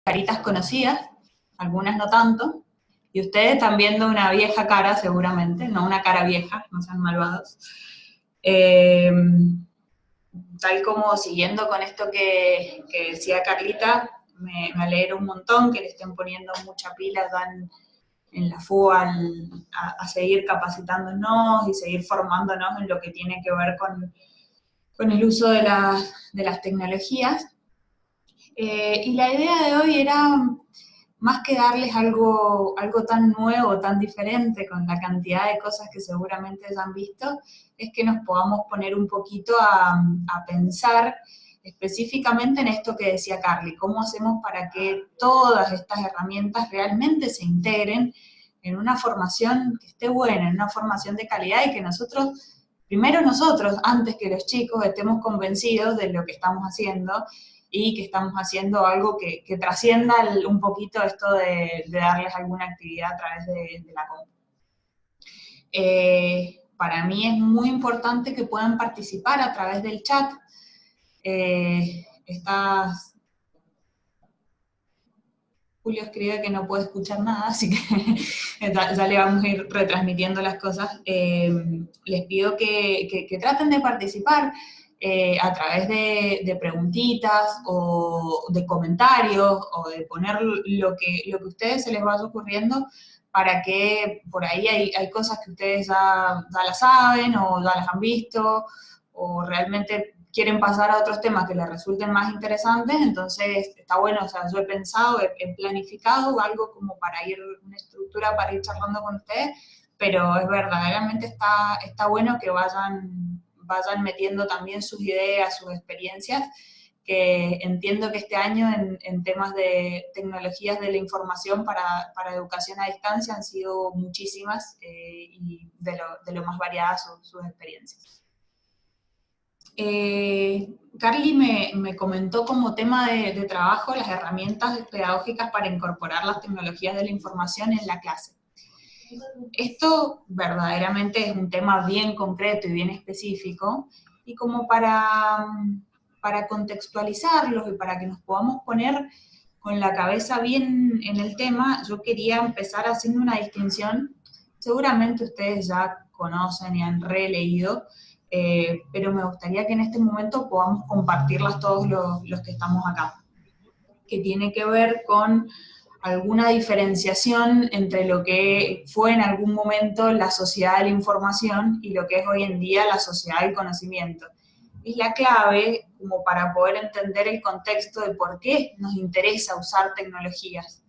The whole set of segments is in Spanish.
caritas conocidas, algunas no tanto, y ustedes están viendo una vieja cara seguramente, no una cara vieja, no sean malvados. Tal como siguiendo con esto que decía Carlita, me alegra un montón que le estén poniendo mucha pila en la FUA a seguir capacitándonos y seguir formándonos en lo que tiene que ver con el uso de las tecnologías. Y la idea de hoy era, más que darles algo tan nuevo, tan diferente, con la cantidad de cosas que seguramente ya han visto, es que nos podamos poner un poquito a pensar específicamente en esto que decía Carly, cómo hacemos para que todas estas herramientas realmente se integren en una formación que esté buena, en una formación de calidad, y que primero nosotros, antes que los chicos, estemos convencidos de lo que estamos haciendo, y que estamos haciendo algo que trascienda un poquito esto de darles alguna actividad a través de la compu. Para mí es muy importante que puedan participar a través del chat. Julio escribe que no puede escuchar nada, así que ya le vamos a ir retransmitiendo las cosas. Les pido que traten de participar a través de preguntitas o de comentarios, o de poner lo que a ustedes se les vaya ocurriendo, para que por ahí hay cosas que ustedes ya las saben o ya las han visto, o realmente quieren pasar a otros temas que les resulten más interesantes. Entonces está bueno, o sea, yo he pensado, he planificado algo como para ir, una estructura para ir charlando con ustedes, pero es verdaderamente está bueno que vayan metiendo también sus ideas, sus experiencias, que entiendo que este año en temas de tecnologías de la información para educación a distancia han sido muchísimas, y de lo más variadas sus experiencias. Carly me comentó como tema de trabajo las herramientas pedagógicas para incorporar las tecnologías de la información en la clase. Esto verdaderamente es un tema bien concreto y bien específico, y como para contextualizarlos y para que nos podamos poner con la cabeza bien en el tema, yo quería empezar haciendo una distinción. Seguramente ustedes ya conocen y han releído, pero me gustaría que en este momento podamos compartirlas todos los que estamos acá, que tiene que ver con alguna diferenciación entre lo que fue en algún momento la sociedad de la información y lo que es hoy en día la sociedad del conocimiento. Es la clave como para poder entender el contexto de por qué nos interesa usar tecnologías.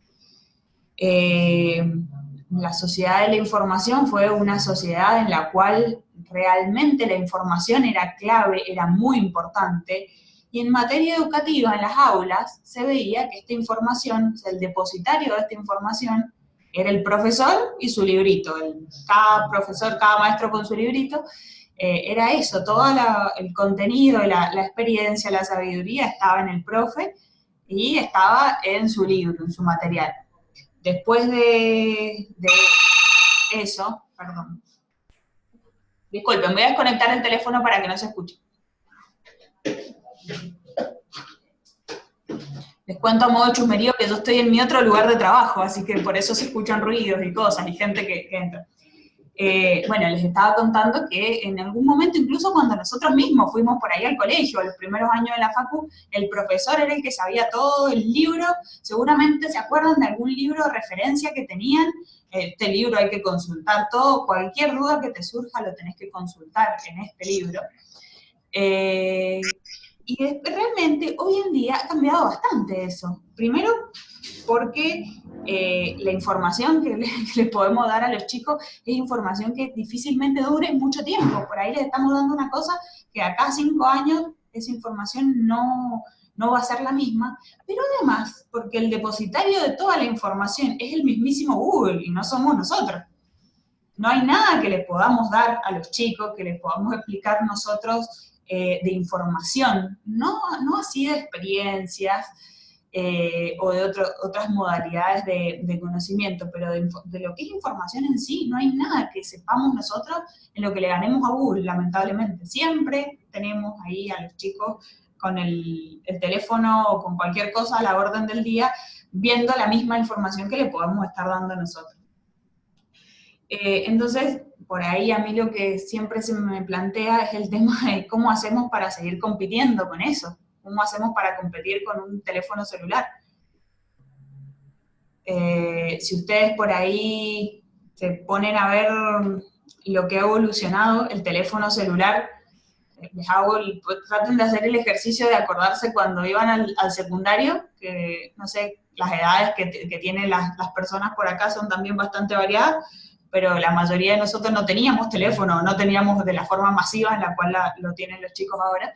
La sociedad de la información fue una sociedad en la cual realmente la información era clave, era muy importante, y en materia educativa, en las aulas, se veía que esta información, el depositario de esta información, era el profesor y su librito. Cada profesor, cada maestro con su librito, era eso, todo el contenido, la experiencia, la sabiduría estaba en el profe y estaba en su libro, en su material. Después de eso, perdón. Disculpen, voy a desconectar el teléfono para que no se escuche. Les cuento a modo chusmerío que yo estoy en mi otro lugar de trabajo, así que por eso se escuchan ruidos y cosas y gente que entra. Bueno, les estaba contando que en algún momento, incluso cuando nosotros mismos fuimos por ahí al colegio, a los primeros años de la facu, el profesor era el que sabía todo, el libro, seguramente se acuerdan de algún libro de referencia que tenían. Este libro hay que consultar todo, cualquier duda que te surja lo tenés que consultar en este libro. Y realmente hoy en día ha cambiado bastante eso. Primero, porque la información que les podemos dar a los chicos es información que difícilmente dure mucho tiempo. Por ahí les estamos dando una cosa que acá a 5 años esa información no va a ser la misma, pero además porque el depositario de toda la información es el mismísimo Google y no somos nosotros. No hay nada que le podamos dar a los chicos, que les podamos explicar nosotros de información, no así de experiencias, o de otras modalidades de conocimiento, pero de lo que es información en sí, no hay nada que sepamos nosotros en lo que le ganemos a Google, lamentablemente. Siempre tenemos ahí a los chicos con el teléfono o con cualquier cosa a la orden del día viendo la misma información que le podemos estar dando nosotros. Entonces, por ahí a mí lo que siempre se me plantea es el tema de cómo hacemos para seguir compitiendo con eso, cómo hacemos para competir con un teléfono celular. Si ustedes por ahí se ponen a ver lo que ha evolucionado el teléfono celular, traten de hacer el ejercicio de acordarse cuando iban al secundario, que no sé, las edades que tienen las personas por acá son también bastante variadas, pero la mayoría de nosotros no teníamos teléfono, no teníamos de la forma masiva en la cual lo tienen los chicos ahora.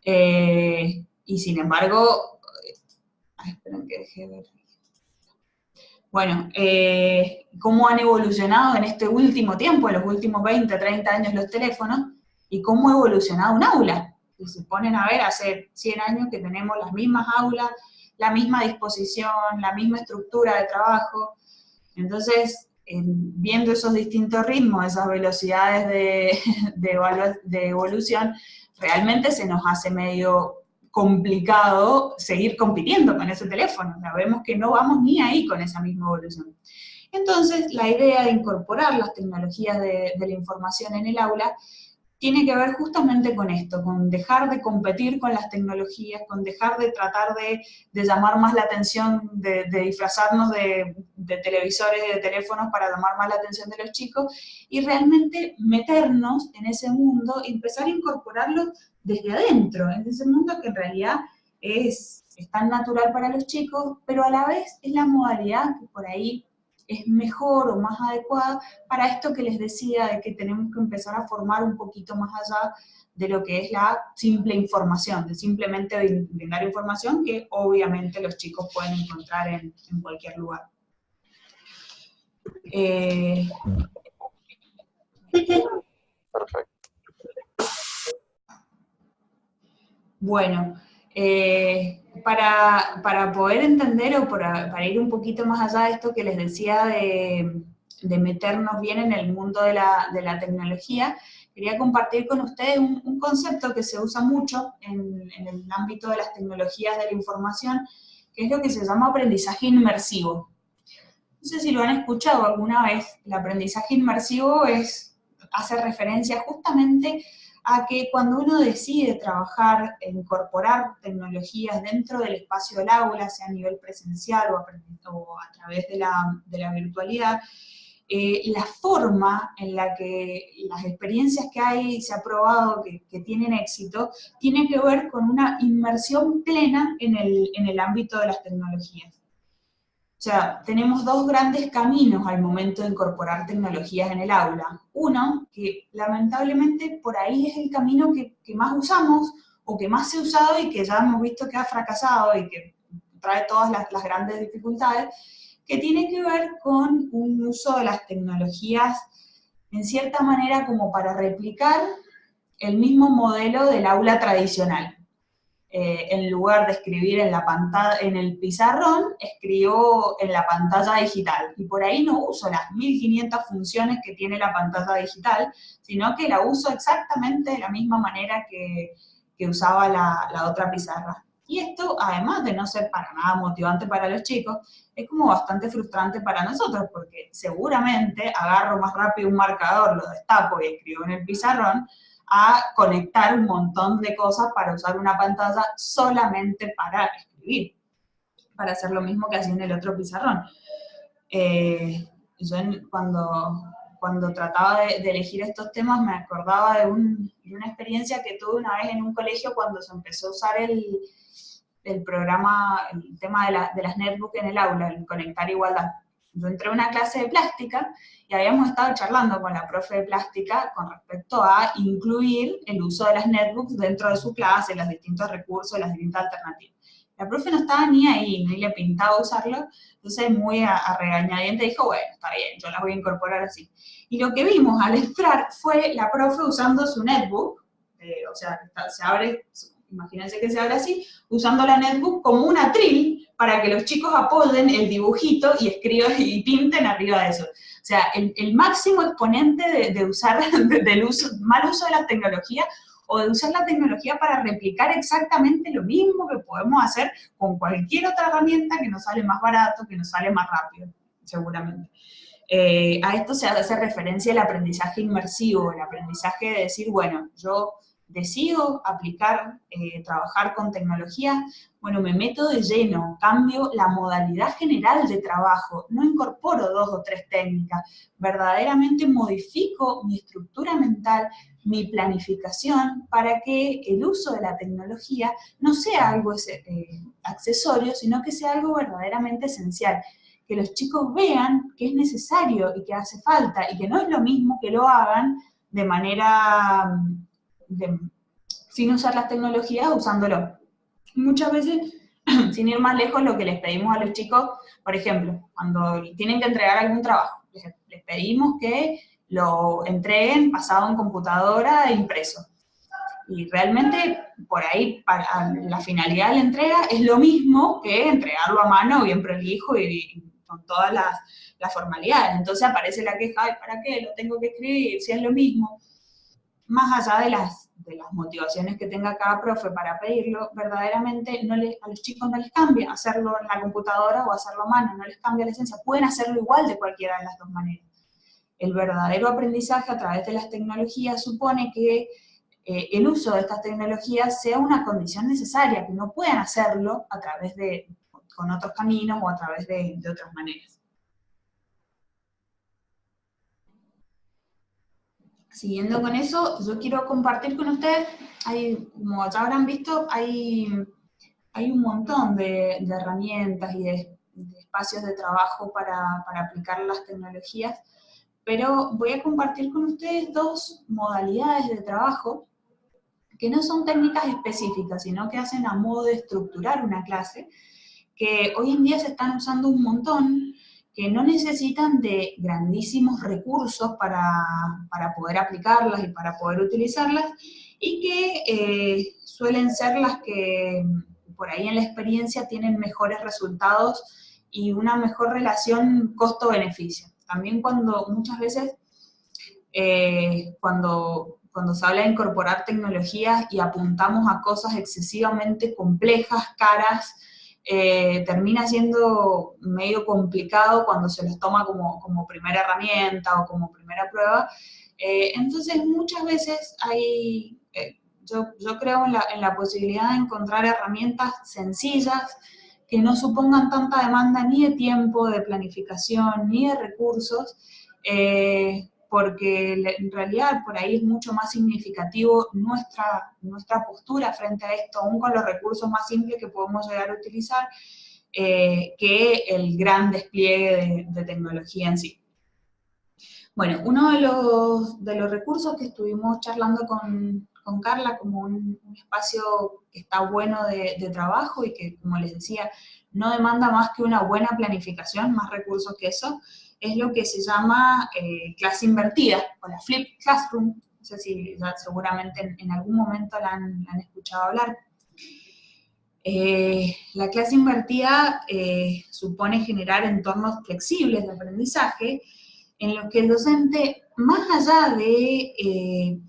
Y sin embargo, esperen que deje de ver. Bueno, cómo han evolucionado en este último tiempo, en los últimos 20, 30 años los teléfonos, y cómo ha evolucionado un aula. Si se ponen a ver, hace 100 años que tenemos las mismas aulas, la misma disposición, la misma estructura de trabajo. Entonces, viendo esos distintos ritmos, esas velocidades de evolución, realmente se nos hace medio complicado seguir compitiendo con ese teléfono. Ya vemos que no vamos ni ahí con esa misma evolución. Entonces, la idea de incorporar las tecnologías de la información en el aula tiene que ver justamente con esto, con dejar de competir con las tecnologías, con dejar de tratar de llamar más la atención, de disfrazarnos de televisores y de teléfonos para llamar más la atención de los chicos, y realmente meternos en ese mundo y empezar a incorporarlo desde adentro, en ese mundo que en realidad es tan natural para los chicos, pero a la vez es la modalidad que por ahí es mejor o más adecuada para esto que les decía, de que tenemos que empezar a formar un poquito más allá de lo que es la simple información, de simplemente brindar información que obviamente los chicos pueden encontrar en cualquier lugar. Perfecto. Bueno, para poder entender o para ir un poquito más allá de esto que les decía de meternos bien en el mundo de la tecnología, quería compartir con ustedes un concepto que se usa mucho en el ámbito de las tecnologías de la información, que es lo que se llama aprendizaje inmersivo. No sé si lo han escuchado alguna vez. El aprendizaje inmersivo hace referencia justamente a que cuando uno decide trabajar, incorporar tecnologías dentro del espacio del aula, sea a nivel presencial o a través de la virtualidad, la forma en la que las experiencias que hay, se ha probado que tienen éxito, tiene que ver con una inmersión plena en el ámbito de las tecnologías. O sea, tenemos dos grandes caminos al momento de incorporar tecnologías en el aula. Uno, que lamentablemente por ahí es el camino que más usamos, o que más se ha usado y que ya hemos visto que ha fracasado y que trae todas las grandes dificultades, que tiene que ver con un uso de las tecnologías en cierta manera como para replicar el mismo modelo del aula tradicional. En lugar de escribir en la pantalla, en el pizarrón, escribo en la pantalla digital. Y por ahí no uso las 1500 funciones que tiene la pantalla digital, sino que la uso exactamente de la misma manera que usaba la otra pizarra. Y esto, además de no ser para nada motivante para los chicos, es como bastante frustrante para nosotros, porque seguramente agarro más rápido un marcador, lo destapo y escribo en el pizarrón, a conectar un montón de cosas para usar una pantalla solamente para escribir, para hacer lo mismo que hacía en el otro pizarrón. Yo cuando trataba de elegir estos temas me acordaba de una experiencia que tuve una vez en un colegio cuando se empezó a usar el programa, el tema de las netbooks en el aula, el Conectar Igualdad. Yo entré a una clase de plástica y habíamos estado charlando con la profe de plástica con respecto a incluir el uso de las netbooks dentro de su clase, los distintos recursos, las distintas alternativas. La profe no estaba ni ahí, ni le pintaba usarlo, entonces muy a regañadiente dijo, bueno, está bien, yo las voy a incorporar así. Y lo que vimos al entrar fue la profe usando su netbook, o sea, se abre, imagínense que se abre así, usando la netbook como un atril para que los chicos apoyen el dibujito y escriban y pinten arriba de eso. O sea, el máximo exponente de usar, del mal uso de la tecnología, o de usar la tecnología para replicar exactamente lo mismo que podemos hacer con cualquier otra herramienta que nos sale más barato, que nos sale más rápido, seguramente. A esto se hace referencia el aprendizaje inmersivo, el aprendizaje de decir, bueno, yo decido aplicar, trabajar con tecnología, bueno, me meto de lleno, cambio la modalidad general de trabajo, no incorporo 2 o 3 técnicas, verdaderamente modifico mi estructura mental, mi planificación, para que el uso de la tecnología no sea algo accesorio, sino que sea algo verdaderamente esencial. Que los chicos vean que es necesario y que hace falta, y que no es lo mismo que lo hagan de manera, sin usar las tecnologías, usándolo. Muchas veces, sin ir más lejos, lo que les pedimos a los chicos, por ejemplo, cuando tienen que entregar algún trabajo, les pedimos que lo entreguen pasado en computadora e impreso. Y realmente, por ahí, para la finalidad de la entrega es lo mismo que entregarlo a mano, bien prolijo y con todas las formalidades. Entonces aparece la queja, ay, ¿para qué? Lo tengo que escribir, si es lo mismo. Más allá de las motivaciones que tenga cada profe para pedirlo, verdaderamente a los chicos no les cambia hacerlo en la computadora o hacerlo a mano, no les cambia la esencia. Pueden hacerlo igual de cualquiera de las dos maneras. El verdadero aprendizaje a través de las tecnologías supone que el uso de estas tecnologías sea una condición necesaria, que no puedan hacerlo a través con otros caminos o a través de otras maneras. Siguiendo con eso, yo quiero compartir con ustedes, como ya habrán visto, hay un montón de herramientas y de espacios de trabajo para aplicar las tecnologías, pero voy a compartir con ustedes 2 modalidades de trabajo que no son técnicas específicas, sino que hacen a modo de estructurar una clase, que hoy en día se están usando un montón, que no necesitan de grandísimos recursos para poder aplicarlas y para poder utilizarlas, y que suelen ser las que por ahí en la experiencia tienen mejores resultados y una mejor relación costo-beneficio. También muchas veces, cuando se habla de incorporar tecnologías y apuntamos a cosas excesivamente complejas, caras, termina siendo medio complicado cuando se los toma como primera herramienta o como primera prueba. Entonces, muchas veces yo creo en la posibilidad de encontrar herramientas sencillas que no supongan tanta demanda ni de tiempo, de planificación, ni de recursos, porque en realidad por ahí es mucho más significativo nuestra postura frente a esto, aún con los recursos más simples que podemos llegar a utilizar, que el gran despliegue de tecnología en sí. Bueno, uno de los recursos que estuvimos charlando con Carla como un espacio que está bueno de trabajo y que, como les decía, no demanda más que una buena planificación, más recursos que eso, es lo que se llama clase invertida, o la Flipped Classroom. No sé si seguramente en algún momento la han escuchado hablar. La clase invertida supone generar entornos flexibles de aprendizaje en los que el docente, más allá de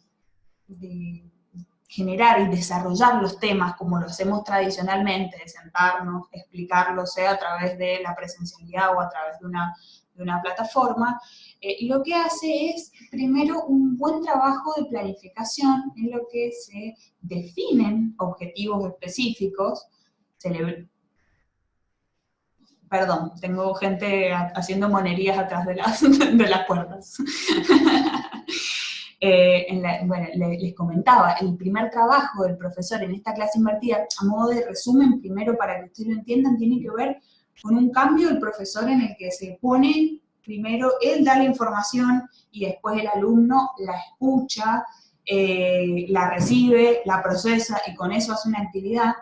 generar y desarrollar los temas como lo hacemos tradicionalmente, de sentarnos, explicarlos, sea a través de la presencialidad o a través de una plataforma, lo que hace es, primero, un buen trabajo de planificación en lo que se definen objetivos específicos. Perdón, tengo gente haciendo monerías atrás de las puertas. Bueno, les comentaba, el primer trabajo del profesor en esta clase invertida, a modo de resumen, primero para que ustedes lo entiendan, tiene que ver con un cambio del profesor en el que se pone, primero él da la información y después el alumno la escucha, la recibe, la procesa y con eso hace una actividad.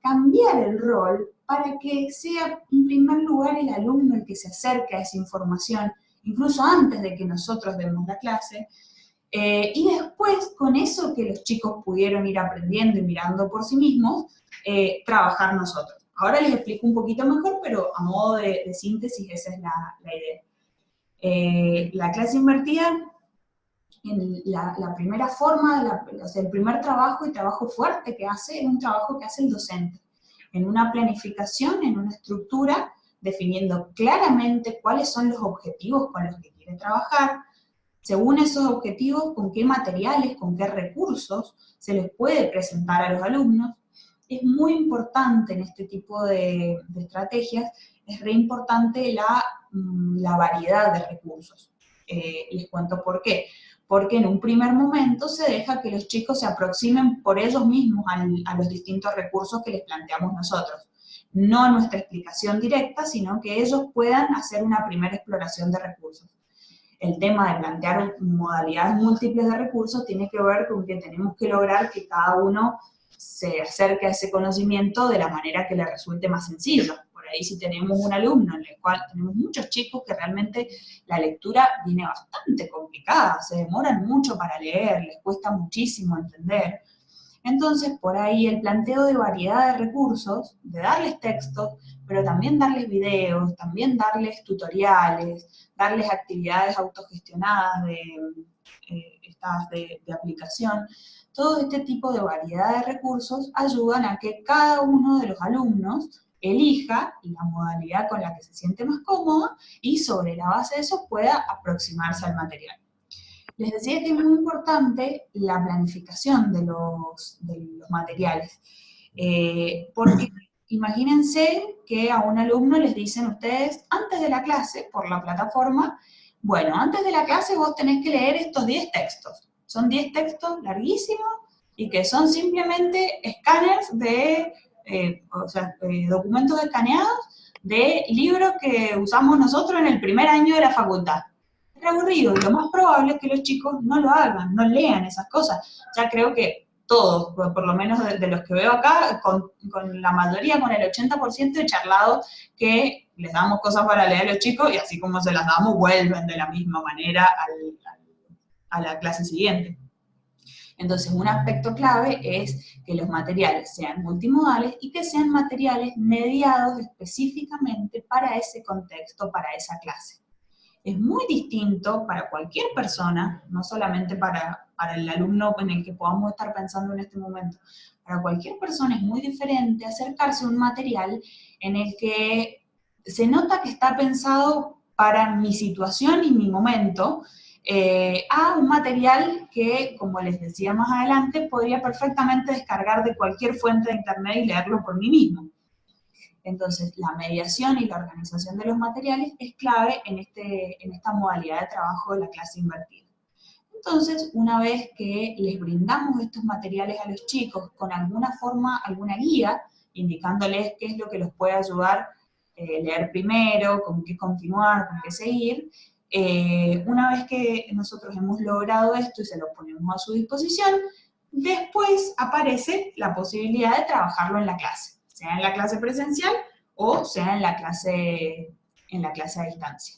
Cambiar el rol para que sea en primer lugar el alumno el que se acerque a esa información, incluso antes de que nosotros demos la clase, y después, con eso que los chicos pudieron ir aprendiendo y mirando por sí mismos, trabajar nosotros. Ahora les explico un poquito mejor, pero a modo de síntesis esa es la idea. La clase invertida la primera forma, o sea, el primer trabajo y trabajo fuerte que hace es un trabajo que hace el docente, en una planificación, en una estructura, definiendo claramente cuáles son los objetivos con los que quiere trabajar, según esos objetivos, con qué materiales, con qué recursos se les puede presentar a los alumnos. Es muy importante en este tipo de estrategias, es re importante la variedad de recursos. Les cuento por qué. Porque en un primer momento se deja que los chicos se aproximen por ellos mismos a los distintos recursos que les planteamos nosotros. No nuestra explicación directa, sino que ellos puedan hacer una primera exploración de recursos. El tema de plantear modalidades múltiples de recursos tiene que ver con que tenemos que lograr que cada uno se acerque a ese conocimiento de la manera que le resulte más sencillo. Por ahí si tenemos un alumno en el cual tenemos muchos chicos que realmente la lectura viene bastante complicada, se demoran mucho para leer, les cuesta muchísimo entender. Entonces, por ahí el planteo de variedad de recursos, de darles textos, pero también darles videos, también darles tutoriales, darles actividades autogestionadas de aplicación, todo este tipo de variedad de recursos ayudan a que cada uno de los alumnos elija la modalidad con la que se siente más cómodo y sobre la base de eso pueda aproximarse al material. Les decía que es muy importante la planificación de los materiales, porque imagínense que a un alumno les dicen ustedes, antes de la clase, por la plataforma, bueno, antes de la clase vos tenés que leer estos 10 textos. Son 10 textos larguísimos y que son simplemente escáneres de, documentos escaneados de libros que usamos nosotros en el primer año de la facultad. Es aburrido y lo más probable es que los chicos no lo hagan, no lean esas cosas. Ya creo que todos, por lo menos de los que veo acá, con la mayoría, con el 80% he charlado que les damos cosas para leer a los chicos y así como se las damos, vuelven de la misma manera a la clase siguiente. Entonces, un aspecto clave es que los materiales sean multimodales y que sean materiales mediados específicamente para ese contexto, para esa clase. Es muy distinto para cualquier persona, no solamente para el alumno en el que podamos estar pensando en este momento. Para cualquier persona es muy diferente acercarse a un material en el que se nota que está pensado para mi situación y mi momento, a un material que, como les decía más adelante, podría perfectamente descargar de cualquier fuente de internet y leerlo por mí mismo. Entonces, la mediación y la organización de los materiales es clave en esta modalidad de trabajo de la clase invertida. Entonces, una vez que les brindamos estos materiales a los chicos con alguna forma, alguna guía, indicándoles qué es lo que los puede ayudar a leer primero, con qué continuar, con qué seguir, una vez que nosotros hemos logrado esto y se lo ponemos a su disposición, después aparece la posibilidad de trabajarlo en la clase, sea en la clase presencial o sea en la clase a distancia.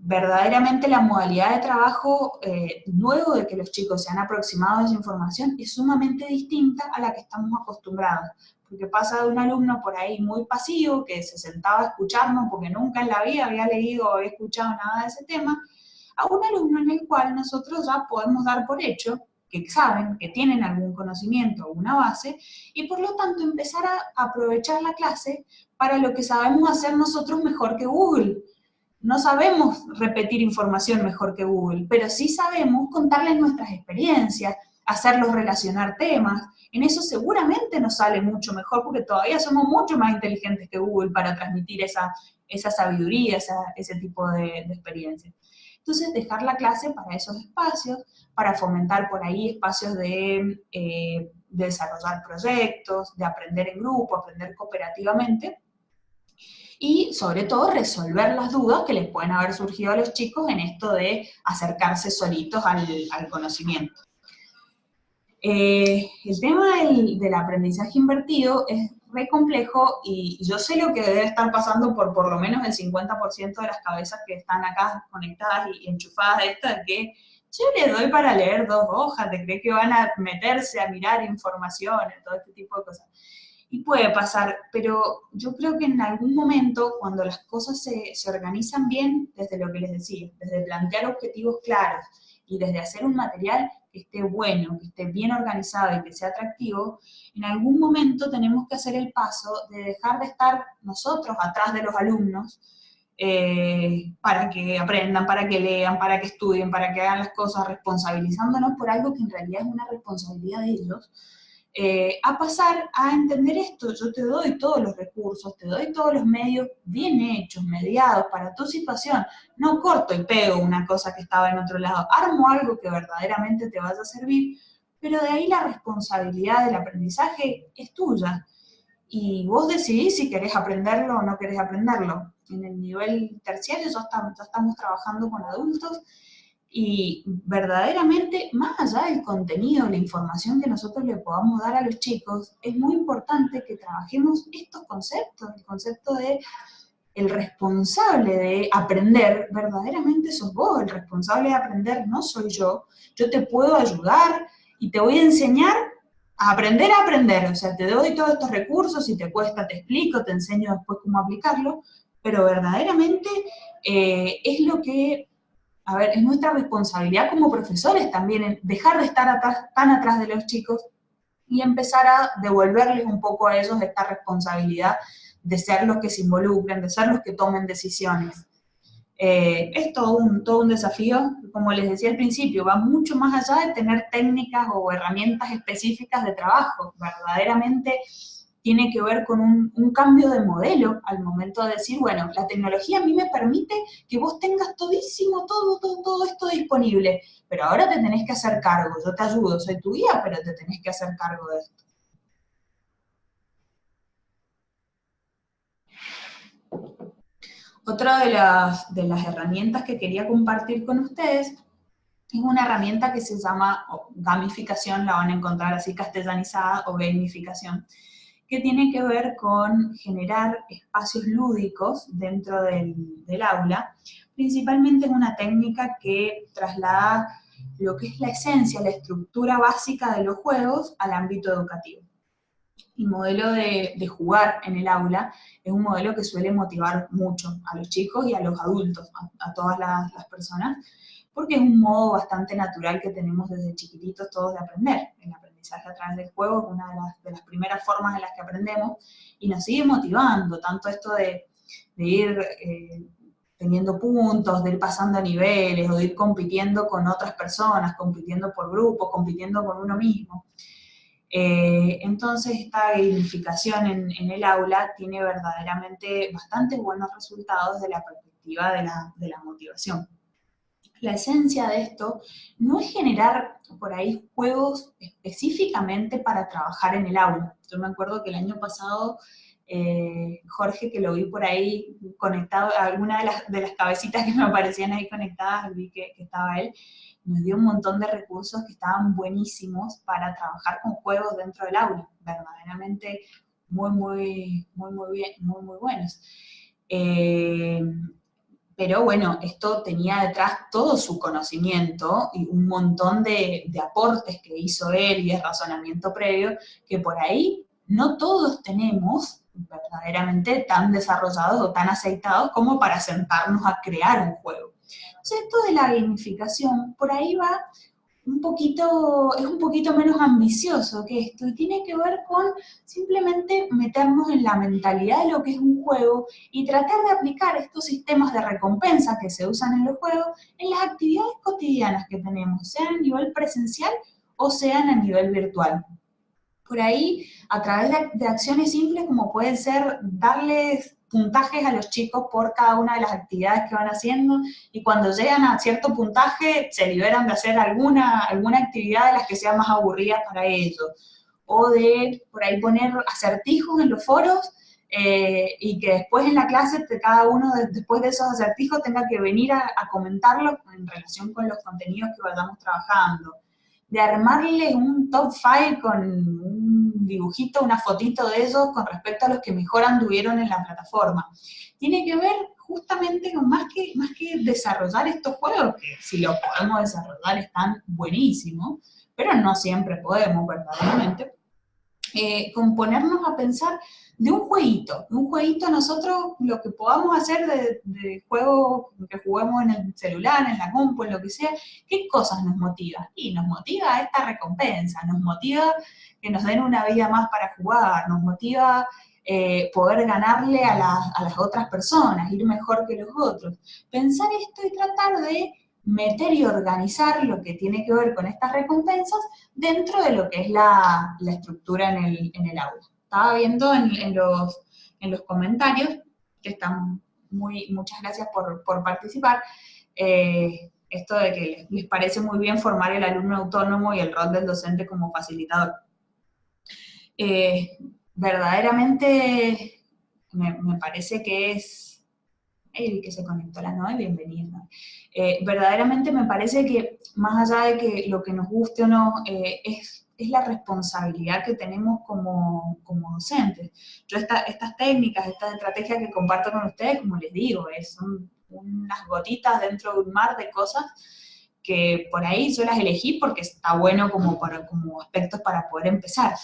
Verdaderamente la modalidad de trabajo, luego de que los chicos se han aproximado a esa información, es sumamente distinta a la que estamos acostumbrados, porque pasa de un alumno por ahí muy pasivo, que se sentaba a escucharnos porque nunca en la vida había leído o había escuchado nada de ese tema, a un alumno en el cual nosotros ya podemos dar por hecho que saben, que tienen algún conocimiento o una base, y por lo tanto empezar a aprovechar la clase para lo que sabemos hacer nosotros mejor que Google. No sabemos repetir información mejor que Google, pero sí sabemos contarles nuestras experiencias, hacerlos relacionar temas. En eso seguramente nos sale mucho mejor porque todavía somos mucho más inteligentes que Google para transmitir esa sabiduría, ese tipo de experiencias. Entonces, dejar la clase para esos espacios, para fomentar por ahí espacios de desarrollar proyectos, de aprender en grupo, aprender cooperativamente, y sobre todo resolver las dudas que les pueden haber surgido a los chicos en esto de acercarse solitos al conocimiento. El tema del aprendizaje invertido es re complejo y yo sé lo que debe estar pasando por lo menos el 50% de las cabezas que están acá conectadas y enchufadas a esto, de que yo les doy para leer 2 hojas, ¿te crees que van a meterse a mirar información, todo este tipo de cosas? Y puede pasar, pero yo creo que en algún momento, cuando las cosas se organizan bien, desde lo que les decía, desde plantear objetivos claros y desde hacer un material que esté bueno, que esté bien organizado y que sea atractivo, en algún momento tenemos que hacer el paso de dejar de estar nosotros atrás de los alumnos, para que aprendan, para que lean, para que estudien, para que hagan las cosas, responsabilizándonos por algo que en realidad es una responsabilidad de ellos, a pasar a entender esto. Yo te doy todos los recursos, te doy todos los medios bien hechos, mediados para tu situación. No corto y pego una cosa que estaba en otro lado, armo algo que verdaderamente te vaya a servir, pero de ahí la responsabilidad del aprendizaje es tuya. Y vos decidís si querés aprenderlo o no querés aprenderlo. En el nivel terciario ya estamos trabajando con adultos y verdaderamente, más allá del contenido, la información que nosotros le podamos dar a los chicos, es muy importante que trabajemos estos conceptos, el concepto de el responsable de aprender, verdaderamente sos vos, el responsable de aprender no soy yo te puedo ayudar y te voy a enseñar a aprender, o sea, te doy todos estos recursos, si te cuesta te explico, te enseño después cómo aplicarlo, pero verdaderamente es lo que, a ver, es nuestra responsabilidad como profesores también, en dejar de estar tan atrás de los chicos y empezar a devolverles un poco a ellos esta responsabilidad de ser los que se involucren, de ser los que tomen decisiones. Es todo un desafío, como les decía al principio, va mucho más allá de tener técnicas o herramientas específicas de trabajo, verdaderamente tiene que ver con un cambio de modelo al momento de decir, bueno, la tecnología a mí me permite que vos tengas todísimo, todo esto disponible, pero ahora te tenés que hacer cargo, yo te ayudo, soy tu guía, pero te tenés que hacer cargo de esto. Otra de las herramientas que quería compartir con ustedes es una herramienta que se llama gamificación, la van a encontrar así castellanizada, o gamificación, que tiene que ver con generar espacios lúdicos dentro del aula. Principalmente es una técnica que traslada lo que es la esencia, la estructura básica de los juegos al ámbito educativo. El modelo de jugar en el aula es un modelo que suele motivar mucho a los chicos y a los adultos, a todas las personas, porque es un modo bastante natural que tenemos desde chiquititos todos de aprender. El aprendizaje a través del juego es una de las primeras formas en las que aprendemos y nos sigue motivando, tanto esto de ir teniendo puntos, de ir pasando niveles o de ir compitiendo con otras personas, compitiendo por grupo, compitiendo con uno mismo. Entonces esta gamificación en el aula tiene verdaderamente bastante buenos resultados desde la perspectiva de la motivación. La esencia de esto no es generar por ahí juegos específicamente para trabajar en el aula. Yo me acuerdo que el año pasado, Jorge, que lo vi por ahí conectado, alguna de las cabecitas que me aparecían ahí conectadas, vi que estaba él, nos dio un montón de recursos que estaban buenísimos para trabajar con juegos dentro del aula, verdaderamente muy bien, muy buenos. Pero bueno, esto tenía detrás todo su conocimiento y un montón de aportes que hizo él y de razonamiento previo, que por ahí no todos tenemos verdaderamente tan desarrollados o tan aceitados como para sentarnos a crear un juego. Entonces esto de la gamificación, por ahí va es un poquito menos ambicioso que esto y tiene que ver con simplemente meternos en la mentalidad de lo que es un juego y tratar de aplicar estos sistemas de recompensa que se usan en los juegos en las actividades cotidianas que tenemos, sean a nivel presencial o sean a nivel virtual. Por ahí, a través de acciones simples como pueden ser darles puntajes a los chicos por cada una de las actividades que van haciendo y cuando llegan a cierto puntaje se liberan de hacer alguna actividad de las que sean más aburridas para ellos. O de por ahí poner acertijos en los foros y que después en la clase cada uno después de esos acertijos tenga que venir a comentarlo en relación con los contenidos que vayamos trabajando. De armarles un top 5 con un dibujito, una fotito de ellos con respecto a los que mejor anduvieron en la plataforma. Tiene que ver justamente con más que desarrollar estos juegos, que si los podemos desarrollar están buenísimos, pero no siempre podemos verdaderamente, con ponernos a pensar de un jueguito nosotros, lo que podamos hacer de juego, que juguemos en el celular, en la compu, en lo que sea, ¿qué cosas nos motiva? Y nos motiva esta recompensa, nos motiva que nos den una vida más para jugar, nos motiva poder ganarle a las otras personas, ir mejor que los otros. Pensar esto y tratar de meter y organizar lo que tiene que ver con estas recompensas dentro de lo que es la estructura en el aula. Estaba viendo en los comentarios, que están muchas gracias por participar, esto de que les parece muy bien formar el alumno autónomo y el rol del docente como facilitador. Verdaderamente me parece que es... que se conectó la Noe, bienvenida. Verdaderamente me parece que, más allá de que lo que nos guste o no, es la responsabilidad que tenemos como docentes. Yo estas técnicas, estas estrategias que comparto con ustedes, como les digo, son unas gotitas dentro de un mar de cosas que por ahí yo las elegí porque está bueno como aspectos para poder empezar.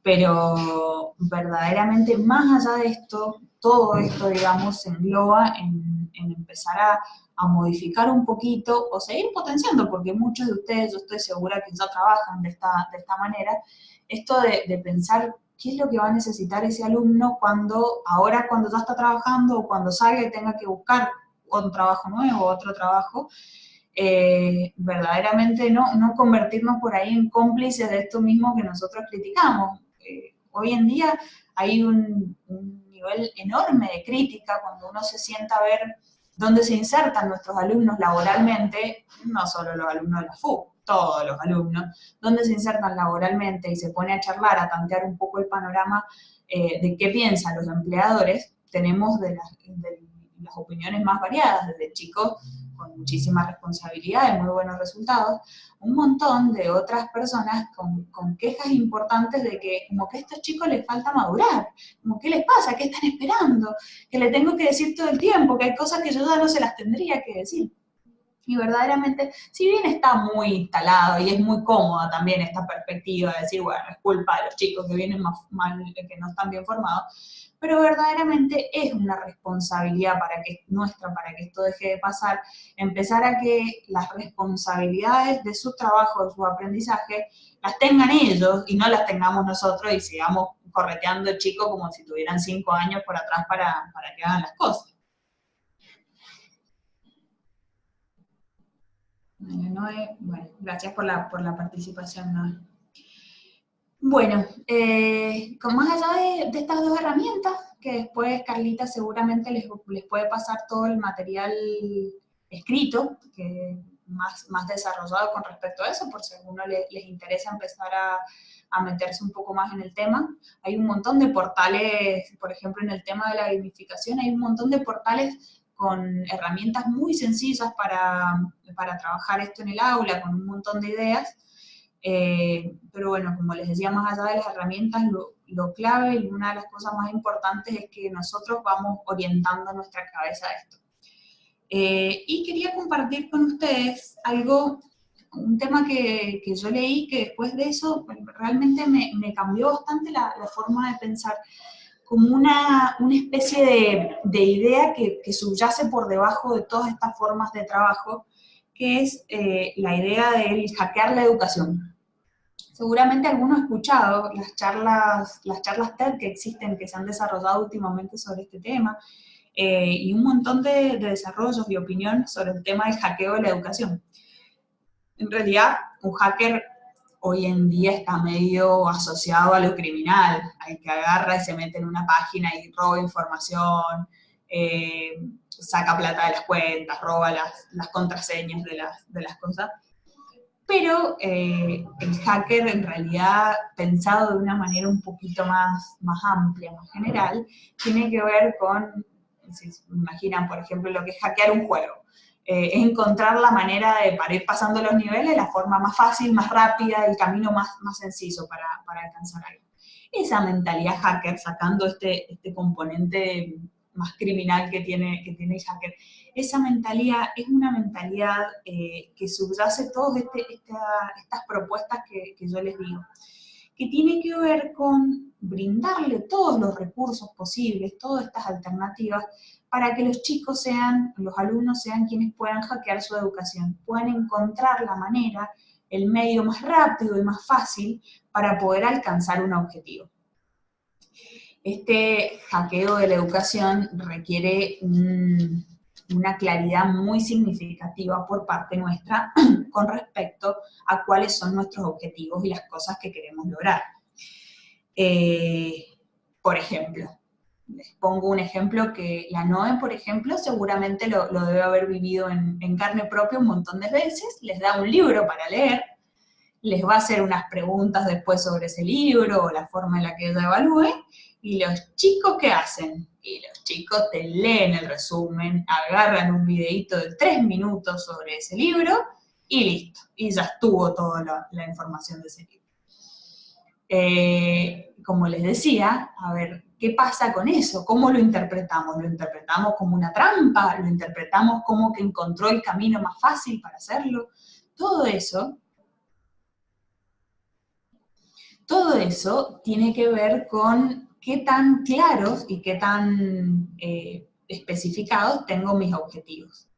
Pero verdaderamente, más allá de esto, todo esto, digamos, se engloba en empezar a modificar un poquito o seguir potenciando, porque muchos de ustedes, yo estoy segura que ya trabajan de esta manera, esto de pensar qué es lo que va a necesitar ese alumno cuando ya está trabajando o cuando salga y tenga que buscar un trabajo nuevo, otro trabajo, verdaderamente no convertirnos por ahí en cómplices de esto mismo que nosotros criticamos. Hoy en día hay un nivel enorme de crítica cuando uno se sienta a ver dónde se insertan nuestros alumnos laboralmente, no solo los alumnos de la FU, todos los alumnos, dónde se insertan laboralmente y se pone a charlar, a tantear un poco el panorama de qué piensan los empleadores. Tenemos de las opiniones más variadas, desde chicos con muchísima responsabilidad y muy buenos resultados, un montón de otras personas con quejas importantes de que como que a estos chicos les falta madurar, como qué les pasa, qué están esperando, que le tengo que decir todo el tiempo, que hay cosas que yo ya no se las tendría que decir. Y verdaderamente, si bien está muy instalado y es muy cómoda también esta perspectiva de decir, bueno, es culpa de los chicos que vienen mal, que no están bien formados, pero verdaderamente es una responsabilidad nuestra para que esto deje de pasar, empezar a que las responsabilidades de su trabajo, de su aprendizaje, las tengan ellos y no las tengamos nosotros y sigamos correteando al chico como si tuvieran 5 años por atrás para que hagan las cosas. Noé, bueno, gracias por la participación, Noé. Bueno, con más allá de estas dos herramientas, que después Carlita seguramente les puede pasar todo el material escrito, que más desarrollado con respecto a eso, por si a alguno les interesa empezar a meterse un poco más en el tema. Hay un montón de portales, por ejemplo, en el tema de la gamificación, hay un montón de portales con herramientas muy sencillas para trabajar esto en el aula, con un montón de ideas. Pero bueno, como les decía, más allá de las herramientas, lo clave y una de las cosas más importantes es que nosotros vamos orientando nuestra cabeza a esto. Y quería compartir con ustedes un tema que yo leí, que después de eso realmente me cambió bastante la forma de pensar, como una especie de idea que subyace por debajo de todas estas formas de trabajo, que es la idea del hackear la educación. Seguramente alguno ha escuchado las charlas TED que existen, que se han desarrollado últimamente sobre este tema, y un montón de desarrollos y opiniones sobre el tema del hackeo de la educación. En realidad, un hacker hoy en día está medio asociado a lo criminal, al que agarra y se mete en una página y roba información, saca plata de las cuentas, roba las contraseñas de las cosas. Pero el hacker en realidad, pensado de una manera un poquito más amplia, más general, tiene que ver con, si se imaginan, por ejemplo, lo que es hackear un juego. Es encontrar la manera para ir pasando los niveles, la forma más fácil, más rápida, el camino más sencillo para alcanzar algo. Esa mentalidad hacker, sacando este componente más criminal que tiene el hacker, esa mentalidad es una mentalidad que subyace todas estas propuestas que yo les digo, que tiene que ver con brindarle todos los recursos posibles, todas estas alternativas, para que los chicos sean, los alumnos sean quienes puedan hackear su educación, puedan encontrar la manera, el medio más rápido y más fácil para poder alcanzar un objetivo. Este hackeo de la educación requiere una claridad muy significativa por parte nuestra con respecto a cuáles son nuestros objetivos y las cosas que queremos lograr. Por ejemplo, les pongo un ejemplo que la Noe, por ejemplo, seguramente lo debe haber vivido en carne propia un montón de veces. Les da un libro para leer, les va a hacer unas preguntas después sobre ese libro o la forma en la que ella evalúe, y los chicos, ¿qué hacen? Y los chicos te leen el resumen, agarran un videito de 3 minutos sobre ese libro, y listo, y ya estuvo toda la información de ese libro. Como les decía, a ver, ¿qué pasa con eso? ¿Cómo lo interpretamos? ¿Lo interpretamos como una trampa? ¿Lo interpretamos como que encontró el camino más fácil para hacerlo? Todo eso tiene que ver con qué tan claros y qué tan especificados tengo mis objetivos.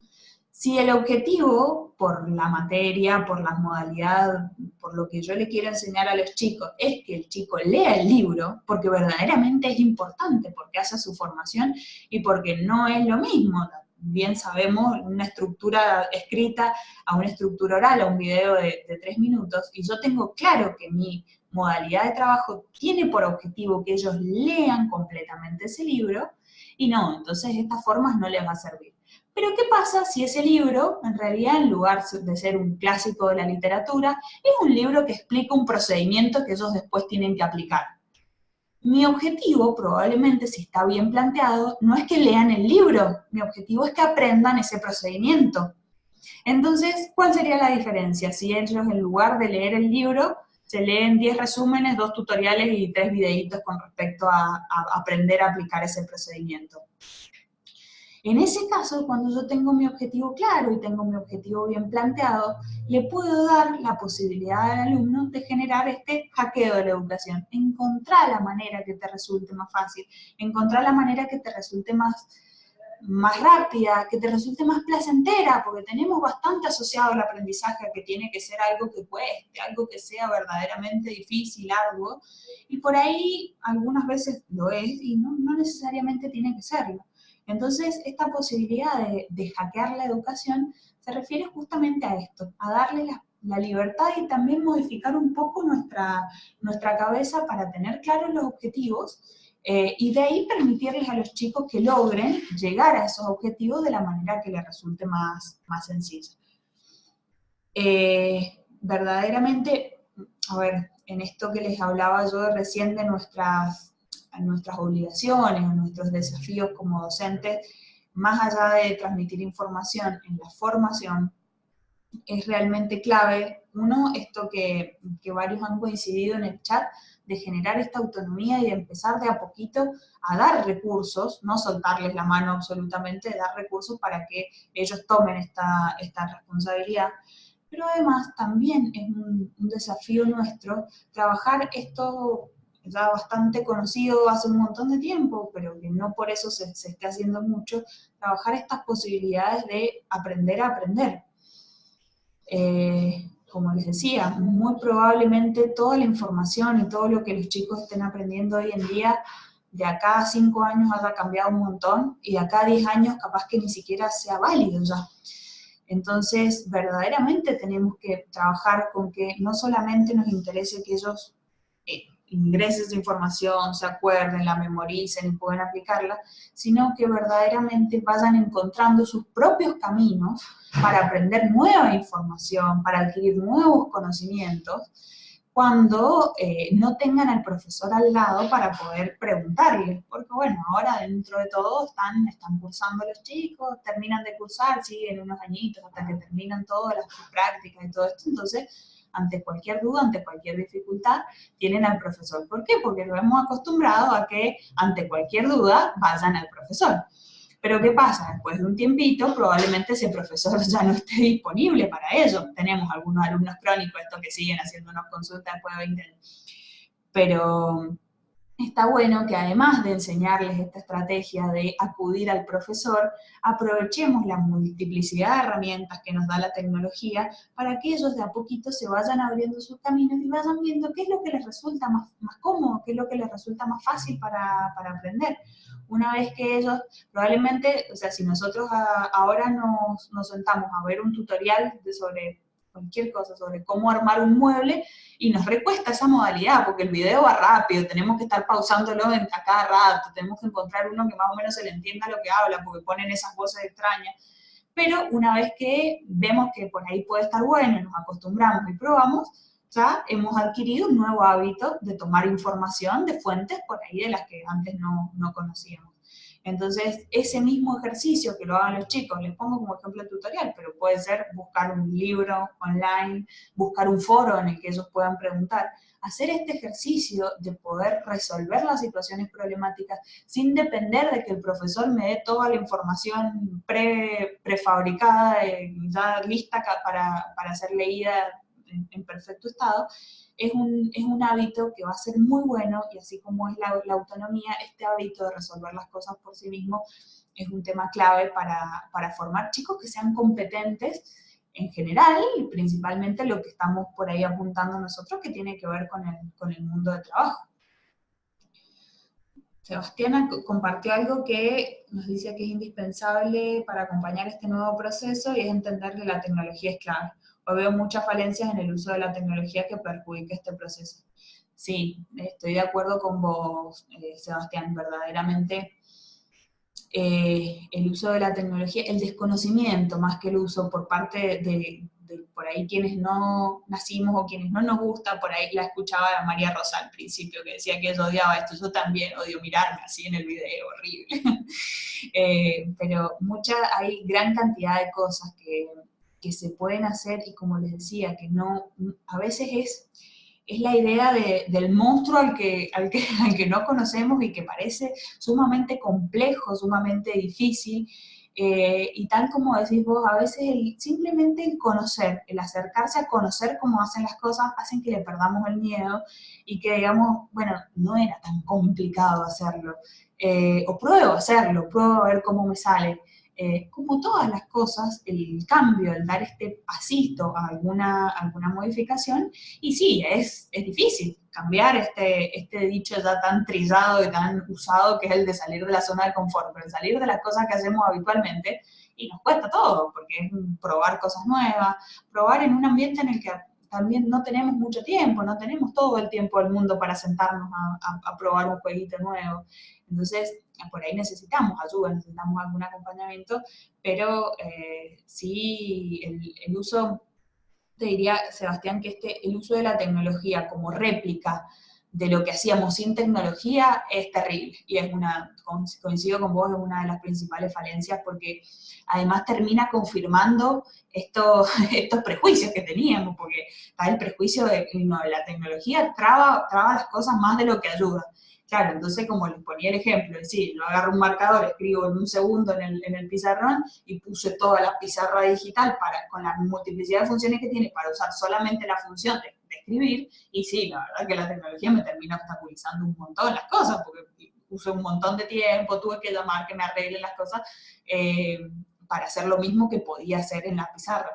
Si el objetivo, por la materia, por las modalidades, por lo que yo le quiero enseñar a los chicos, es que el chico lea el libro, porque verdaderamente es importante, porque hace su formación y porque no es lo mismo. Bien sabemos, una estructura escrita a una estructura oral, a un video de 3 minutos, y yo tengo claro que mi modalidad de trabajo tiene por objetivo que ellos lean completamente ese libro, y no, entonces estas formas no les va a servir. Pero ¿qué pasa si ese libro, en realidad, en lugar de ser un clásico de la literatura, es un libro que explica un procedimiento que ellos después tienen que aplicar? Mi objetivo, probablemente, si está bien planteado, no es que lean el libro, mi objetivo es que aprendan ese procedimiento. Entonces, ¿cuál sería la diferencia? Si ellos, en lugar de leer el libro, se leen 10 resúmenes, 2 tutoriales y 3 videitos con respecto a aprender a aplicar ese procedimiento. En ese caso, cuando yo tengo mi objetivo claro y tengo mi objetivo bien planteado, le puedo dar la posibilidad al alumno de generar este hackeo de la educación. Encontrar la manera que te resulte más fácil, encontrar la manera que te resulte más rápida, que te resulte más placentera, porque tenemos bastante asociado el aprendizaje a que tiene que ser algo que cueste, algo que sea verdaderamente difícil, arduo, y por ahí algunas veces lo es y no necesariamente tiene que serlo. Entonces, esta posibilidad de hackear la educación se refiere justamente a esto, a darle la libertad y también modificar un poco nuestra cabeza para tener claros los objetivos y de ahí permitirles a los chicos que logren llegar a esos objetivos de la manera que les resulte más sencilla. Verdaderamente, a ver, en esto que les hablaba yo recién de nuestras obligaciones, a nuestros desafíos como docentes, más allá de transmitir información en la formación, es realmente clave, uno, esto que varios han coincidido en el chat, de generar esta autonomía y de empezar de a poquito a dar recursos, no soltarles la mano absolutamente, dar recursos para que ellos tomen esta responsabilidad. Pero además también es un desafío nuestro trabajar esto ya bastante conocido hace un montón de tiempo, pero que no por eso se esté haciendo mucho, trabajar estas posibilidades de aprender a aprender. Como les decía, muy probablemente toda la información y todo lo que los chicos estén aprendiendo hoy en día, de acá a 5 años haya cambiado un montón, y de acá a 10 años capaz que ni siquiera sea válido ya. Entonces, verdaderamente tenemos que trabajar con que no solamente nos interese que ellos ingresen esa información, se acuerden, la memoricen y puedan aplicarla, sino que verdaderamente vayan encontrando sus propios caminos para aprender nueva información, para adquirir nuevos conocimientos, cuando no tengan al profesor al lado para poder preguntarle, porque bueno, ahora dentro de todo están cursando los chicos, terminan de cursar, siguen unos añitos hasta que terminan todas las prácticas y todo esto, entonces ante cualquier duda, ante cualquier dificultad, tienen al profesor. ¿Por qué? Porque lo hemos acostumbrado a que ante cualquier duda vayan al profesor. Pero ¿qué pasa? Después de un tiempito, probablemente ese profesor ya no esté disponible para ello. Tenemos algunos alumnos crónicos, estos que siguen haciéndonos consultas después de 20 años. pero está bueno que además de enseñarles esta estrategia de acudir al profesor, aprovechemos la multiplicidad de herramientas que nos da la tecnología para que ellos de a poquito se vayan abriendo sus caminos y vayan viendo qué es lo que les resulta más cómodo, qué es lo que les resulta más fácil para aprender. Una vez que ellos, probablemente, o sea, si nosotros ahora nos sentamos a ver un tutorial sobre cualquier cosa, sobre cómo armar un mueble, y nos recuesta esa modalidad, porque el video va rápido, tenemos que estar pausándolo a cada rato, tenemos que encontrar uno que más o menos se le entienda lo que habla, porque ponen esas voces extrañas. Pero una vez que vemos que por ahí puede estar bueno, nos acostumbramos y probamos, ya hemos adquirido un nuevo hábito de tomar información de fuentes por ahí de las que antes no conocíamos. Entonces, ese mismo ejercicio que lo hagan los chicos, les pongo como ejemplo el tutorial, pero puede ser buscar un libro online, buscar un foro en el que ellos puedan preguntar, hacer este ejercicio de poder resolver las situaciones problemáticas sin depender de que el profesor me dé toda la información prefabricada, ya lista para ser leída en perfecto estado, es un hábito que va a ser muy bueno, y así como es la autonomía, este hábito de resolver las cosas por sí mismo es un tema clave para formar chicos que sean competentes en general, y principalmente lo que estamos por ahí apuntando nosotros, que tiene que ver con el mundo de trabajo. Sebastián compartió algo que nos dice que es indispensable para acompañar este nuevo proceso, y es entender que la tecnología es clave. Hoy veo muchas falencias en el uso de la tecnología que perjudica este proceso. Sí, estoy de acuerdo con vos, Sebastián, verdaderamente el uso de la tecnología, el desconocimiento más que el uso por parte de por ahí quienes no nacimos o quienes no nos gusta, por ahí la escuchaba a María Rosa al principio, que decía que ella odiaba esto, yo también odio mirarme así en el video, horrible. Pero hay gran cantidad de cosas que se pueden hacer, y como les decía, que no, a veces es la idea del monstruo al que no conocemos y que parece sumamente complejo, sumamente difícil, y tal como decís vos, a veces simplemente el conocer, el acercarse a conocer cómo hacen las cosas, hacen que le perdamos el miedo y que digamos, bueno, no era tan complicado hacerlo, o pruebo a hacerlo, pruebo a ver cómo me sale. Como todas las cosas, el cambio, el dar este pasito a alguna modificación, y sí, es difícil cambiar este dicho ya tan trillado y tan usado que es el de salir de la zona de confort, pero salir de las cosas que hacemos habitualmente, y nos cuesta todo, porque es probar cosas nuevas, probar en un ambiente en el que también no tenemos mucho tiempo, no tenemos todo el tiempo del mundo para sentarnos a probar un jueguito nuevo. Entonces, por ahí necesitamos ayuda, necesitamos algún acompañamiento, pero sí el uso, te diría, Sebastián, que el uso de la tecnología como réplica de lo que hacíamos sin tecnología es terrible, y coincido con vos, es una de las principales falencias, porque además termina confirmando estos prejuicios que teníamos, porque está el prejuicio de que no, la tecnología traba las cosas más de lo que ayuda. Claro, entonces como les ponía el ejemplo, es decir, yo agarro un marcador, escribo en un segundo en el pizarrón, y puse toda la pizarra digital con la multiplicidad de funciones que tiene para usar solamente la función de escribir, y sí, la verdad que la tecnología me termina obstaculizando un montón las cosas, porque usé un montón de tiempo, tuve que llamar que me arreglen las cosas, para hacer lo mismo que podía hacer en la pizarra.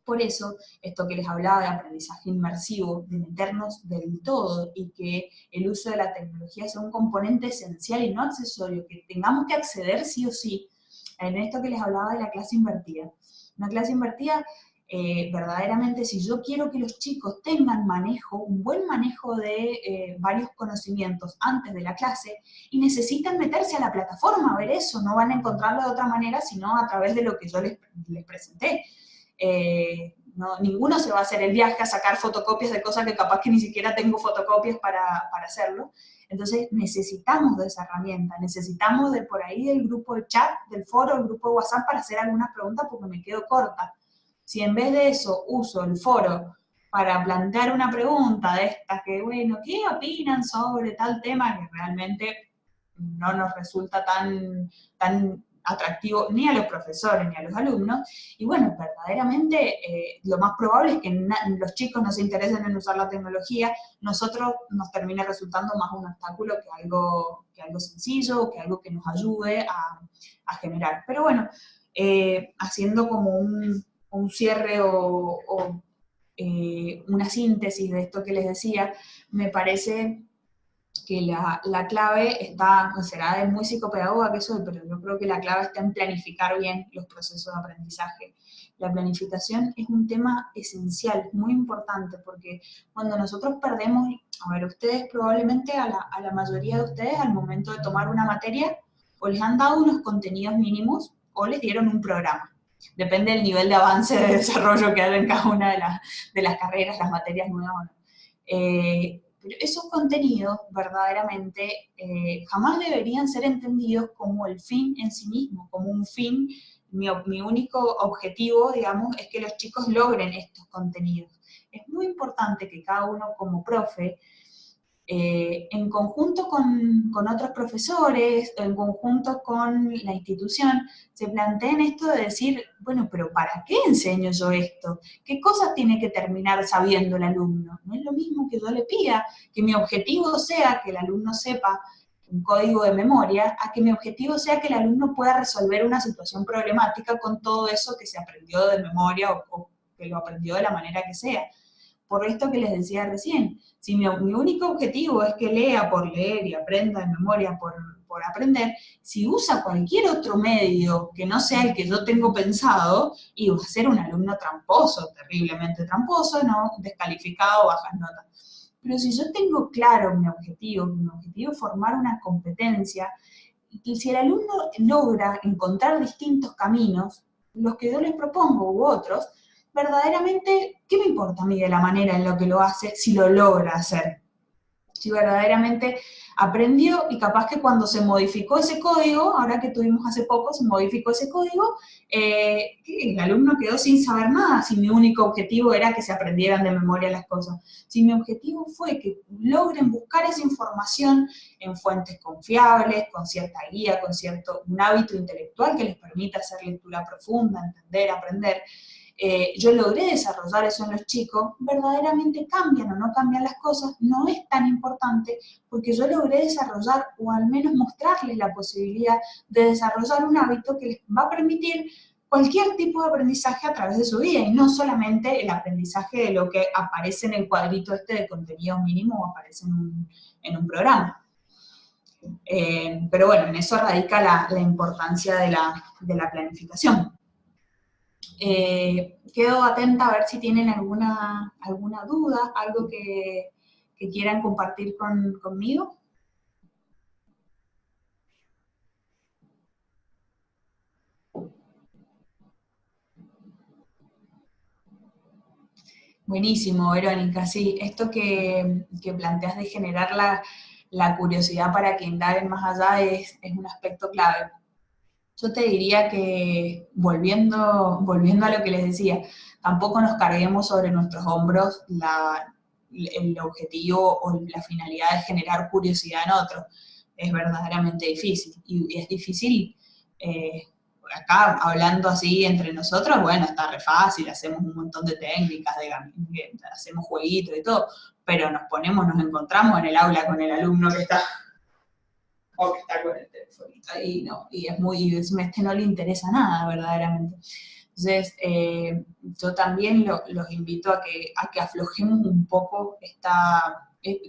Por eso, esto que les hablaba de aprendizaje inmersivo, de meternos del todo, y que el uso de la tecnología sea un componente esencial y no accesorio, que tengamos que acceder sí o sí, en esto que les hablaba de la clase invertida. Una clase invertida, verdaderamente, si yo quiero que los chicos tengan un buen manejo de varios conocimientos antes de la clase, y necesitan meterse a la plataforma a ver eso, no van a encontrarlo de otra manera sino a través de lo que yo les presenté. Ninguno se va a hacer el viaje a sacar fotocopias de cosas que capaz que ni siquiera tengo fotocopias para hacerlo. Entonces necesitamos de esa herramienta, necesitamos de por ahí del grupo de chat, del foro, el grupo de WhatsApp, para hacer algunas preguntas, porque me quedo corta. Si en vez de eso uso el foro para plantear una pregunta de estas, que bueno, ¿qué opinan sobre tal tema? Que realmente no nos resulta tan atractivo ni a los profesores ni a los alumnos, y bueno, verdaderamente lo más probable es que los chicos no se interesen en usar la tecnología, nosotros nos termine resultando más un obstáculo que algo sencillo, que algo que nos ayude a generar. Pero bueno, haciendo como un cierre o una síntesis de esto que les decía, me parece que la clave está, será de muy psicopedagoga que soy, pero yo creo que la clave está en planificar bien los procesos de aprendizaje. La planificación es un tema esencial, muy importante, porque cuando nosotros perdemos, a ver, ustedes probablemente, a la mayoría de ustedes, al momento de tomar una materia, o les han dado unos contenidos mínimos, o les dieron un programa. Depende del nivel de avance, de desarrollo que haya en cada una de las carreras, las materias nuevas o no. Pero esos contenidos verdaderamente jamás deberían ser entendidos como el fin en sí mismo, como un fin. Mi único objetivo, digamos, es que los chicos logren estos contenidos. Es muy importante que cada uno como profe, en conjunto con otros profesores, en conjunto con la institución, se planteen esto de decir, bueno, pero ¿para qué enseño yo esto? ¿Qué cosas tiene que terminar sabiendo el alumno? No es lo mismo que yo le pida que mi objetivo sea que el alumno sepa un código de memoria, a que mi objetivo sea que el alumno pueda resolver una situación problemática con todo eso que se aprendió de memoria o que lo aprendió de la manera que sea. Por esto que les decía recién, si mi único objetivo es que lea por leer y aprenda de memoria por aprender, si usa cualquier otro medio que no sea el que yo tengo pensado, y va a ser un alumno tramposo, terriblemente tramposo, ¿no? Descalificado, bajas notas. Pero si yo tengo claro mi objetivo es formar una competencia, y si el alumno logra encontrar distintos caminos, los que yo les propongo u otros, verdaderamente, ¿qué me importa a mí de la manera en la que lo hace si lo logra hacer? Si verdaderamente aprendió y capaz que cuando se modificó ese código, ahora que tuvimos hace poco, se modificó ese código, el alumno quedó sin saber nada, si mi único objetivo era que se aprendieran de memoria las cosas. Si mi objetivo fue que logren buscar esa información en fuentes confiables, con cierta guía, con un hábito intelectual que les permita hacer lectura profunda, entender, aprender, yo logré desarrollar eso en los chicos, verdaderamente cambian o no cambian las cosas, no es tan importante, porque yo logré desarrollar o al menos mostrarles la posibilidad de desarrollar un hábito que les va a permitir cualquier tipo de aprendizaje a través de su vida, y no solamente el aprendizaje de lo que aparece en el cuadrito este de contenido mínimo o aparece en un programa. Pero bueno, en eso radica la importancia de la planificación. Quedo atenta a ver si tienen alguna duda, algo que quieran compartir conmigo. Buenísimo, Verónica, sí, esto que planteas de generar la curiosidad para que indaguen más allá es un aspecto clave. Yo te diría que, volviendo a lo que les decía, tampoco nos carguemos sobre nuestros hombros el objetivo o la finalidad de generar curiosidad en otros. Es verdaderamente difícil, y es difícil, acá hablando así entre nosotros, bueno, está re fácil, hacemos un montón de técnicas, hacemos jueguitos y todo, pero nos encontramos en el aula con el alumno que está con el teléfono ahí, ¿no? Y no le interesa nada, verdaderamente. Entonces, yo también los invito a que aflojemos un poco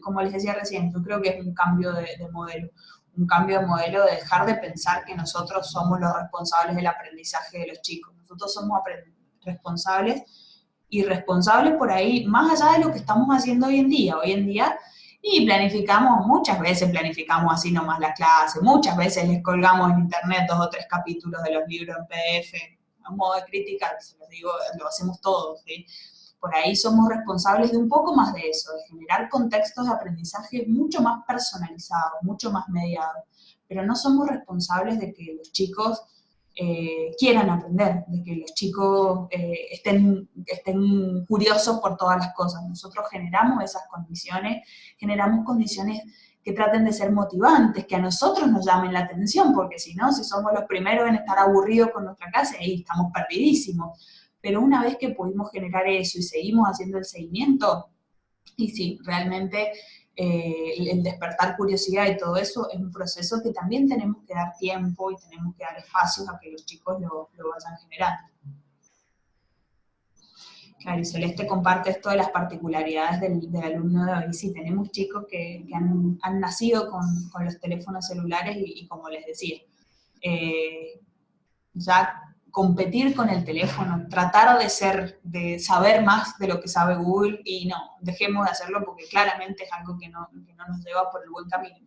como les decía recién, yo creo que es un cambio de modelo. Un cambio de modelo de dejar de pensar que nosotros somos los responsables del aprendizaje de los chicos. Nosotros somos responsables y responsables por ahí, más allá de lo que estamos haciendo hoy en día. Hoy en día, y muchas veces planificamos así nomás la clase, muchas veces les colgamos en internet 2 o 3 capítulos de los libros en PDF, a modo de crítica, se los digo, lo hacemos todos, ¿sí? Por ahí somos responsables de un poco más de eso, de generar contextos de aprendizaje mucho más personalizados, mucho más mediados, pero no somos responsables de que los chicos quieran aprender, de que los chicos estén curiosos por todas las cosas. Nosotros generamos esas condiciones, generamos condiciones que traten de ser motivantes, que a nosotros nos llamen la atención, porque si no, si somos los primeros en estar aburridos con nuestra clase, ahí estamos perdidísimos. Pero una vez que pudimos generar eso y seguimos haciendo el seguimiento, y sí, realmente el despertar curiosidad y todo eso es un proceso que también tenemos que dar tiempo y tenemos que dar espacios a que los chicos lo vayan generando. Claro, y Celeste comparte esto de las particularidades del alumno de hoy. Sí, tenemos chicos que han nacido con los teléfonos celulares y como les decía, ya competir con el teléfono, tratar de saber más de lo que sabe Google, y no, dejemos de hacerlo porque claramente es algo que no nos lleva por el buen camino.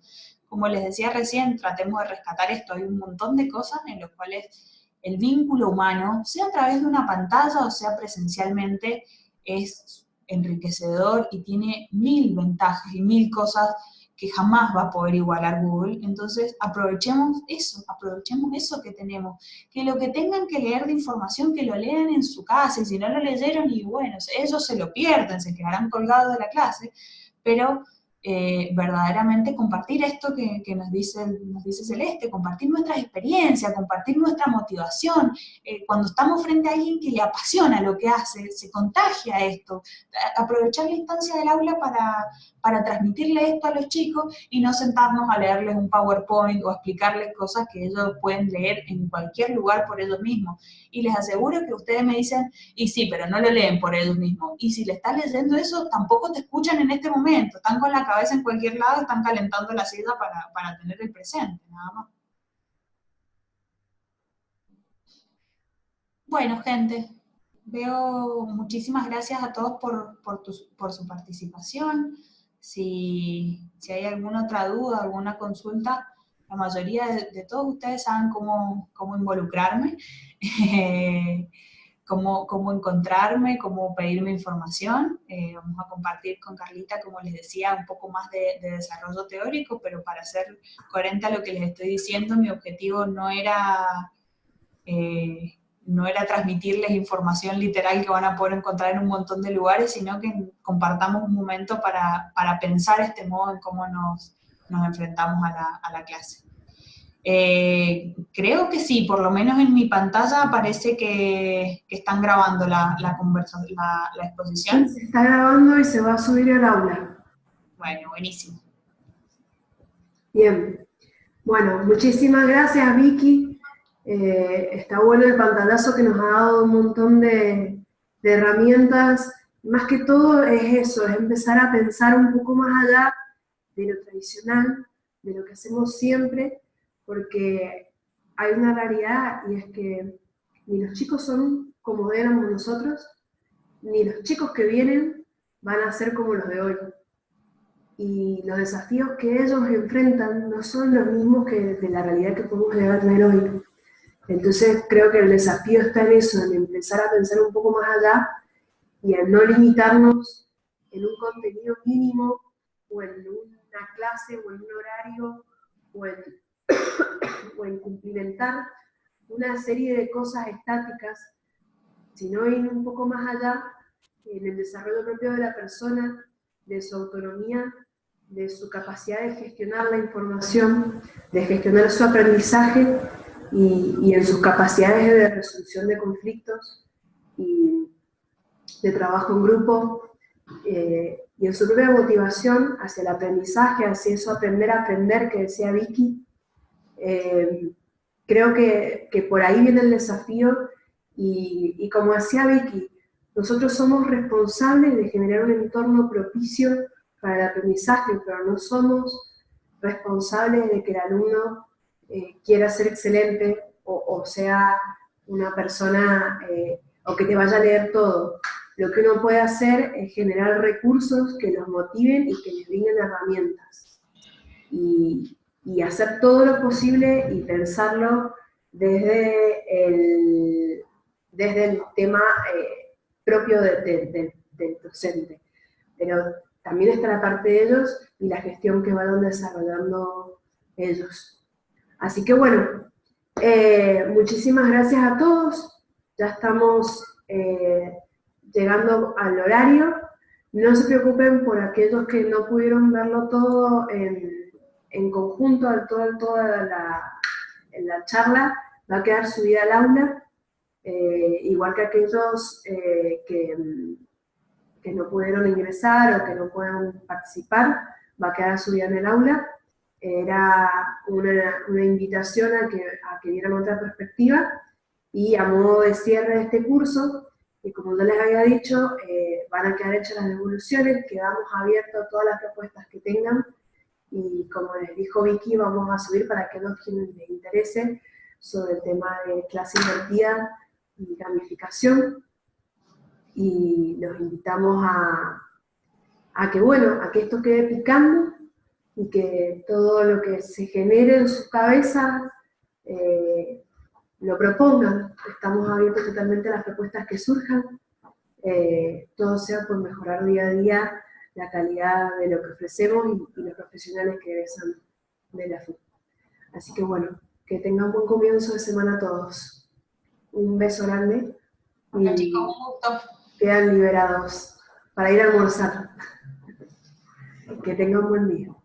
Como les decía recién, tratemos de rescatar esto. Hay un montón de cosas en las cuales el vínculo humano, sea a través de una pantalla o sea presencialmente, es enriquecedor y tiene 1000 ventajas y 1000 cosas que jamás va a poder igualar Google. Entonces aprovechemos eso que tenemos, que lo que tengan que leer de información, que lo lean en su casa, y si no lo leyeron, y bueno, ellos se lo pierden, se quedarán colgados de la clase, pero verdaderamente compartir esto que nos dice Celeste, compartir nuestras experiencias, compartir nuestra motivación. Cuando estamos frente a alguien que le apasiona lo que hace, se contagia esto. Aprovechar la instancia del aula para transmitirle esto a los chicos y no sentarnos a leerles un PowerPoint o a explicarles cosas que ellos pueden leer en cualquier lugar por ellos mismos. Y les aseguro que ustedes me dicen, y sí, pero no lo leen por ellos mismos. Y si le estás leyendo eso, tampoco te escuchan en este momento. Están con la cabeza en cualquier lado, están calentando la silla para tener el presente, nada más. Bueno, gente, muchísimas gracias a todos por su participación. Si hay alguna otra duda, alguna consulta, la mayoría de todos ustedes saben cómo involucrarme, cómo encontrarme, cómo pedirme información. Vamos a compartir con Carlita, como les decía, un poco más de desarrollo teórico, pero para ser coherente a lo que les estoy diciendo, mi objetivo no era transmitirles información literal que van a poder encontrar en un montón de lugares, sino que compartamos un momento para pensar este modo en cómo nos enfrentamos a la clase. Creo que sí, por lo menos en mi pantalla parece que están grabando la exposición. Sí, se está grabando y se va a subir al aula. Bueno, buenísimo. Bien. Bueno, muchísimas gracias, Vicky. Está bueno el pantallazo que nos ha dado un montón de herramientas. Más que todo es eso, es empezar a pensar un poco más allá de lo tradicional, de lo que hacemos siempre, porque hay una realidad y es que ni los chicos son como éramos nosotros, ni los chicos que vienen van a ser como los de hoy. Y los desafíos que ellos enfrentan no son los mismos que de la realidad que podemos llegar a tener hoy. Entonces creo que el desafío está en eso, en empezar a pensar un poco más allá y en no limitarnos en un contenido mínimo o en una clase o en un horario o en cumplimentar una serie de cosas estáticas, sino ir un poco más allá en el desarrollo propio de la persona, de su autonomía, de su capacidad de gestionar la información, de gestionar su aprendizaje y en sus capacidades de resolución de conflictos y de trabajo en grupo, y en su propia motivación hacia el aprendizaje, hacia eso aprender a aprender que decía Vicky. Creo que por ahí viene el desafío y como decía Vicky, nosotros somos responsables de generar un entorno propicio para el aprendizaje, pero no somos responsables de que el alumno quiera ser excelente o sea una persona o que te vaya a leer todo. Lo que uno puede hacer es generar recursos que los motiven y que les brinden herramientas. Y hacer todo lo posible y pensarlo desde el tema propio del docente. Pero también está la parte de ellos y la gestión que van desarrollando ellos. Así que bueno, Muchísimas gracias a todos. Ya estamos llegando al horario. No se preocupen por aquellos que no pudieron verlo todo en conjunto, toda la charla. Va a quedar subida al aula, igual que aquellos que no pudieron ingresar o que no puedan participar, va a quedar subida en el aula. Era una invitación a que vieran otra perspectiva, y a modo de cierre de este curso, y como yo les había dicho, van a quedar hechas las devoluciones, quedamos abiertos a todas las propuestas que tengan, y como les dijo Vicky, vamos a subir para que los quienes les interese sobre el tema de clase invertida y gamificación, y los invitamos a que esto quede picando, y que todo lo que se genere en sus cabezas lo propongan. Estamos abiertos totalmente a las propuestas que surjan, todo sea por mejorar día a día la calidad de lo que ofrecemos y los profesionales que egresan de la FU. Así que bueno, que tengan buen comienzo de semana todos. Un beso grande y chicos, un gusto. Quedan liberados para ir a almorzar. Que tengan buen día.